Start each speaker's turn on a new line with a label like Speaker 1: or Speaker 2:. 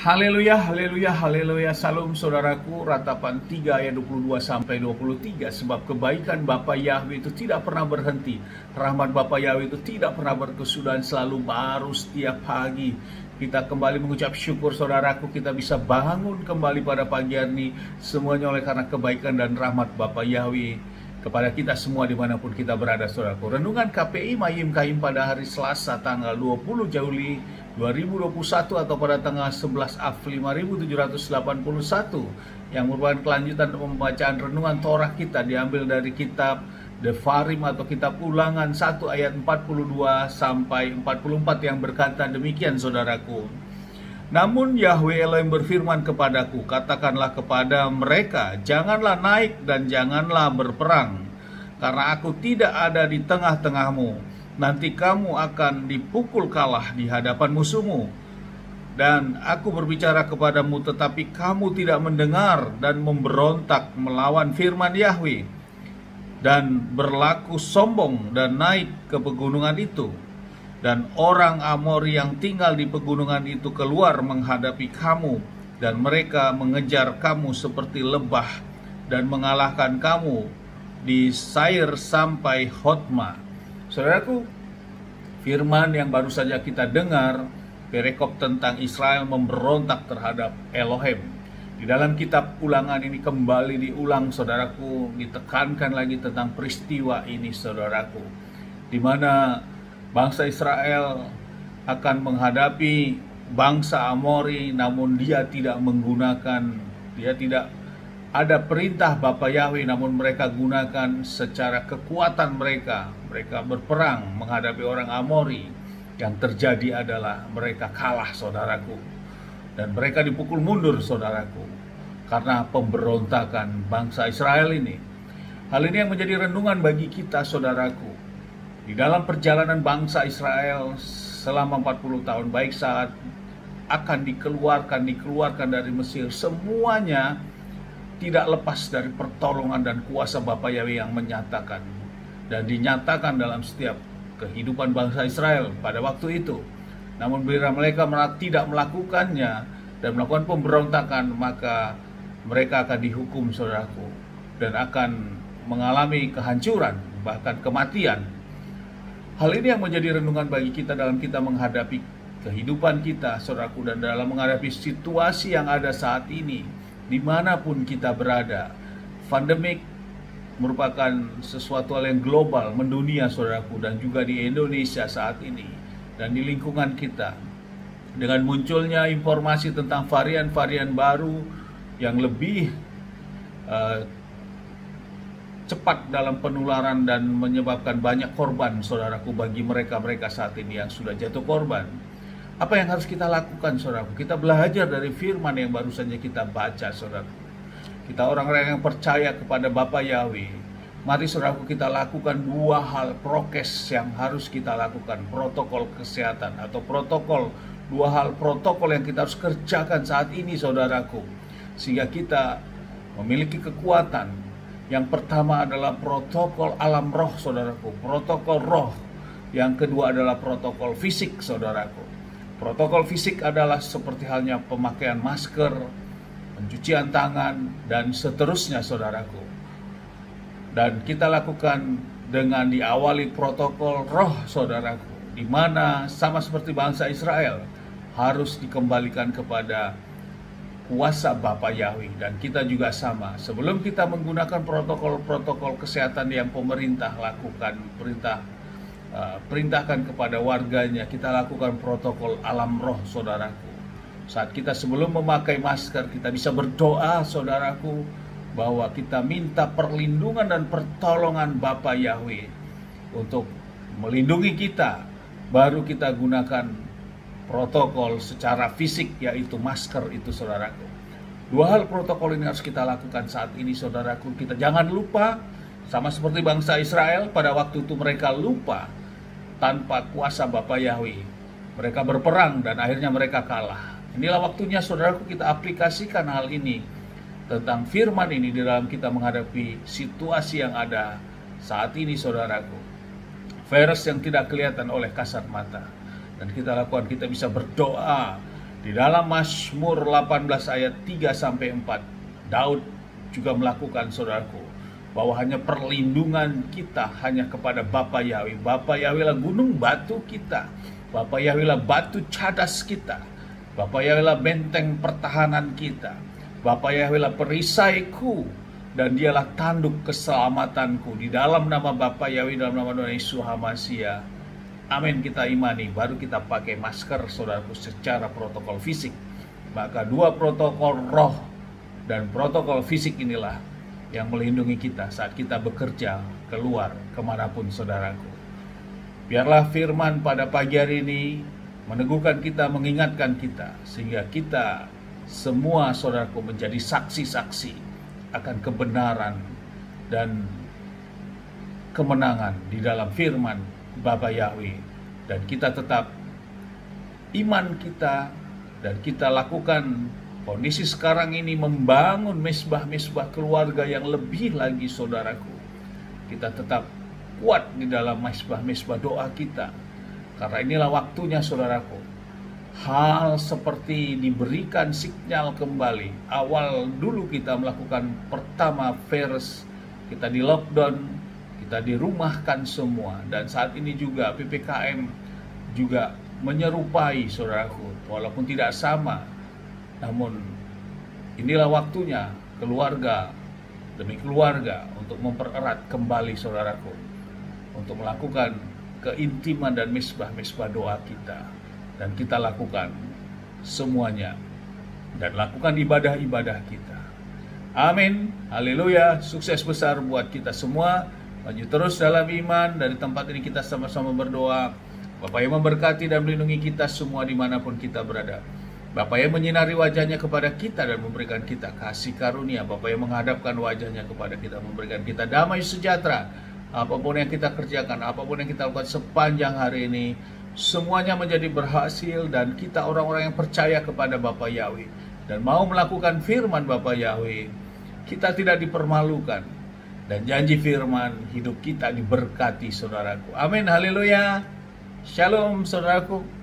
Speaker 1: Haleluya, haleluya, haleluya. Salam saudaraku, Ratapan 3 ayat 22 sampai 23. Sebab kebaikan Bapa Yahweh itu tidak pernah berhenti. Rahmat Bapa Yahweh itu tidak pernah berkesudahan, selalu baru setiap pagi. Kita kembali mengucap syukur saudaraku, kita bisa bangun kembali pada pagi hari ini. Semuanya oleh karena kebaikan dan rahmat Bapa Yahweh kepada kita semua dimanapun kita berada saudaraku. Renungan KPI Mayim Kaim pada hari Selasa tanggal 20 Juli 2021 atau pada tanggal 11 Af 5781 yang merupakan kelanjutan pembacaan renungan Torah kita, diambil dari kitab Devarim atau kitab Ulangan 1 ayat 42 sampai 44 yang berkata demikian saudaraku. Namun Yahweh Elohim berfirman kepadaku, katakanlah kepada mereka, janganlah naik dan janganlah berperang, karena aku tidak ada di tengah-tengahmu. Nanti kamu akan dipukul kalah di hadapan musuhmu. Dan aku berbicara kepadamu, tetapi kamu tidak mendengar dan memberontak melawan firman Yahweh, dan berlaku sombong dan naik ke pegunungan itu. Dan orang Amori yang tinggal di pegunungan itu keluar menghadapi kamu, dan mereka mengejar kamu seperti lebah dan mengalahkan kamu di Sair sampai Hotma. Saudaraku, firman yang baru saja kita dengar, perikop tentang Israel memberontak terhadap Elohim. Di dalam kitab Ulangan ini kembali diulang saudaraku, ditekankan lagi tentang peristiwa ini saudaraku, di mana bangsa Israel akan menghadapi bangsa Amori, namun dia tidak ada perintah Bapa Yahweh, namun mereka gunakan secara kekuatan mereka. Mereka berperang menghadapi orang Amori. Yang terjadi adalah mereka kalah saudaraku. Dan mereka dipukul mundur saudaraku, karena pemberontakan bangsa Israel ini. Hal ini yang menjadi renungan bagi kita saudaraku. Di dalam perjalanan bangsa Israel selama 40 tahun, baik saat akan dikeluarkan dari Mesir, semuanya tidak lepas dari pertolongan dan kuasa Bapa Yahweh yang menyatakan dan dinyatakan dalam setiap kehidupan bangsa Israel pada waktu itu. Namun bila mereka tidak melakukannya dan melakukan pemberontakan, maka mereka akan dihukum saudaraku, dan akan mengalami kehancuran, bahkan kematian. Hal ini yang menjadi renungan bagi kita dalam kita menghadapi kehidupan kita, saudaraku, dan dalam menghadapi situasi yang ada saat ini, dimanapun kita berada. Pandemik merupakan sesuatu hal yang global, mendunia, saudaraku, dan juga di Indonesia saat ini, dan di lingkungan kita. Dengan munculnya informasi tentang varian-varian baru yang lebih cepat dalam penularan dan menyebabkan banyak korban saudaraku bagi mereka saat ini yang sudah jatuh korban. Apa yang harus kita lakukan saudaraku? Kita belajar dari firman yang baru saja kita baca saudaraku. Kita orang-orang yang percaya kepada Bapa Yahweh. Mari saudaraku kita lakukan dua hal prokes yang harus kita lakukan. Protokol kesehatan atau dua hal protokol yang kita harus kerjakan saat ini saudaraku, sehingga kita memiliki kekuatan. Yang pertama adalah protokol alam roh saudaraku, protokol roh. Yang kedua adalah protokol fisik saudaraku. Protokol fisik adalah seperti halnya pemakaian masker, pencucian tangan, dan seterusnya saudaraku. Dan kita lakukan dengan diawali protokol roh saudaraku, di mana sama seperti bangsa Israel harus dikembalikan kepada kuasa Bapa Yahweh, dan kita juga sama. Sebelum kita menggunakan protokol kesehatan yang pemerintah lakukan, perintahkan kepada warganya, kita lakukan protokol alam roh saudaraku. Saat kita sebelum memakai masker, kita bisa berdoa saudaraku, bahwa kita minta perlindungan dan pertolongan Bapa Yahweh untuk melindungi kita. Baru kita gunakan protokol secara fisik, yaitu masker itu saudaraku. Dua hal protokol ini harus kita lakukan saat ini saudaraku. Kita jangan lupa, sama seperti bangsa Israel pada waktu itu mereka lupa tanpa kuasa Bapa Yahweh. Mereka berperang dan akhirnya mereka kalah. Inilah waktunya saudaraku kita aplikasikan hal ini, tentang firman ini di dalam kita menghadapi situasi yang ada saat ini saudaraku. Virus yang tidak kelihatan oleh kasat mata. Dan kita lakukan, kita bisa berdoa Di dalam Mazmur 18 ayat 3-4, Daud juga melakukan, saudaraku, bahwa hanya perlindungan kita hanya kepada Bapa Yahweh. Bapa Yahweh lah gunung batu kita, Bapa Yahweh lah batu cadas kita, Bapa Yahweh lah benteng pertahanan kita, Bapa Yahweh lah perisaiku, dan dialah tanduk keselamatanku. Di dalam nama Bapa Yahweh, dalam nama Tuhan Yesus HaMasiah, amin, kita imani, baru kita pakai masker, saudaraku, secara protokol fisik. Maka dua protokol roh dan protokol fisik inilah yang melindungi kita saat kita bekerja keluar kemanapun, saudaraku. Biarlah firman pada pagi hari ini meneguhkan kita, mengingatkan kita, sehingga kita semua, saudaraku, menjadi saksi-saksi akan kebenaran dan kemenangan di dalam firman Bapa Yahweh. Dan kita tetap iman kita, dan kita lakukan kondisi sekarang ini membangun mesbah-mesbah keluarga yang lebih lagi, saudaraku. Kita tetap kuat di dalam mesbah-mesbah doa kita. Karena inilah waktunya, saudaraku. Hal seperti diberikan sinyal kembali. Awal dulu kita melakukan pertama virus, kita di lockdown, kita dirumahkan semua. Dan saat ini juga PPKM juga menyerupai, saudaraku, walaupun tidak sama. Namun inilah waktunya keluarga demi keluarga untuk mempererat kembali, saudaraku, untuk melakukan keintiman dan mesbah-mesbah doa kita. Dan kita lakukan semuanya, dan lakukan ibadah-ibadah kita. Amin, haleluya, sukses besar buat kita semua. Maju terus dalam iman. Dari tempat ini kita sama-sama berdoa. Bapa yang memberkati dan melindungi kita semua dimanapun kita berada. Bapa yang menyinari wajahnya kepada kita dan memberikan kita kasih karunia. Bapa yang menghadapkan wajahnya kepada kita, memberikan kita damai sejahtera. Apapun yang kita kerjakan, apapun yang kita lakukan sepanjang hari ini, semuanya menjadi berhasil. Dan kita orang-orang yang percaya kepada Bapa Yahweh dan mau melakukan firman Bapa Yahweh, kita tidak dipermalukan. Dan janji firman, hidup kita diberkati, saudaraku. Amin, haleluya. Shalom, saudaraku.